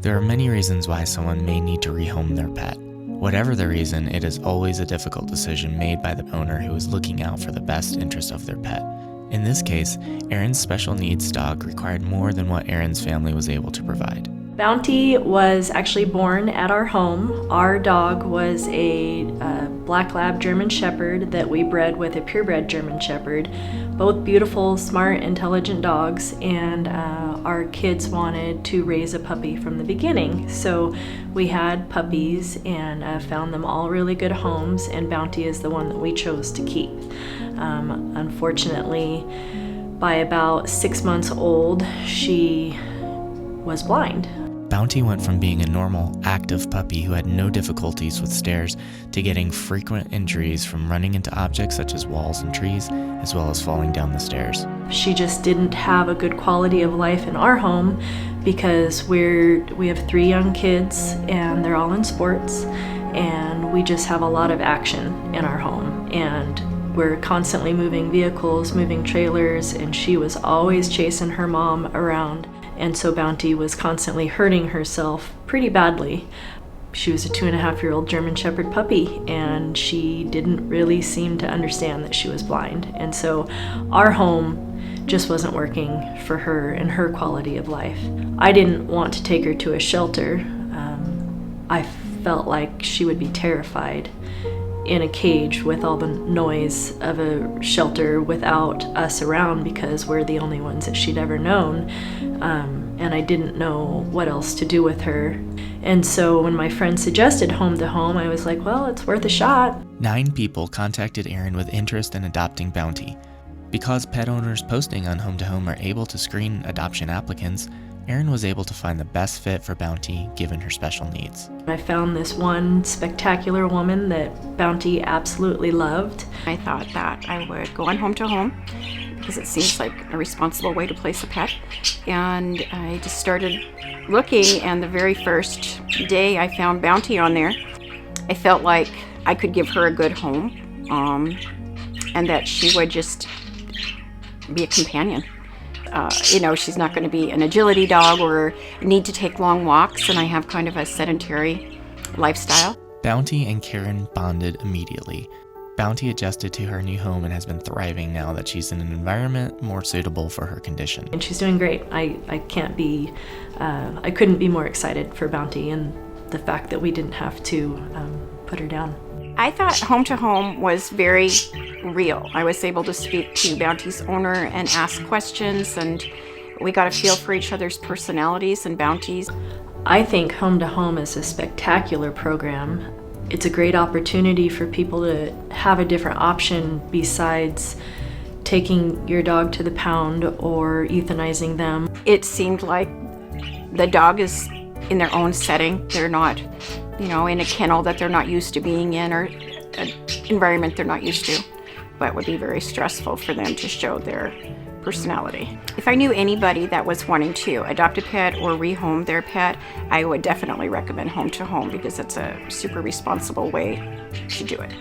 There are many reasons why someone may need to rehome their pet. Whatever the reason, it is always a difficult decision made by the owner who is looking out for the best interest of their pet. In this case, Erin's special needs dog required more than what Erin's family was able to provide. Bounty was actually born at our home. Our dog was a Black Lab German Shepherd that we bred with a purebred German Shepherd. Both beautiful, smart, intelligent dogs, and our kids wanted to raise a puppy from the beginning. So we had puppies and found them all really good homes, and Bounty is the one that we chose to keep. Unfortunately, by about 6 months old, she was blind. Bounty went from being a normal, active puppy who had no difficulties with stairs to getting frequent injuries from running into objects such as walls and trees, as well as falling down the stairs. She just didn't have a good quality of life in our home because we have 3 young kids and they're all in sports, and we just have a lot of action in our home. And we're constantly moving vehicles, moving trailers, and she was always chasing her mom around. And so Bounty was constantly hurting herself pretty badly. She was a 2.5-year-old German Shepherd puppy, and she didn't really seem to understand that she was blind. And so our home just wasn't working for her and her quality of life. I didn't want to take her to a shelter. I felt like she would be terrified in a cage with all the noise of a shelter without us around, because we're the only ones that she'd ever known. And I didn't know what else to do with her. And so when my friend suggested Home to Home, I was like, well, it's worth a shot. 9 people contacted Erin with interest in adopting Bounty. Because pet owners posting on Home to Home are able to screen adoption applicants, Erin was able to find the best fit for Bounty given her special needs. I found this one spectacular woman that Bounty absolutely loved. I thought that I would go on Home to Home because it seems like a responsible way to place a pet. And I just started looking, and the very first day I found Bounty on there, I felt like I could give her a good home, and that she would just be a companion. She's not going to be an agility dog or need to take long walks, and I have kind of a sedentary lifestyle. Bounty and Karen bonded immediately. Bounty adjusted to her new home and has been thriving now that she's in an environment more suitable for her condition. And she's doing great. I couldn't be more excited for Bounty and the fact that we didn't have to put her down. I thought Home to Home was very real. I was able to speak to Bounty's owner and ask questions, and we got a feel for each other's personalities and Bounty's. I think Home to Home is a spectacular program. It's a great opportunity for people to have a different option besides taking your dog to the pound or euthanizing them. It seemed like the dog is in their own setting. They're not, in a kennel that they're not used to being in, or an environment they're not used to. But it would be very stressful for them to show their personality. If I knew anybody that was wanting to adopt a pet or rehome their pet, I would definitely recommend Home to Home because it's a super responsible way to do it.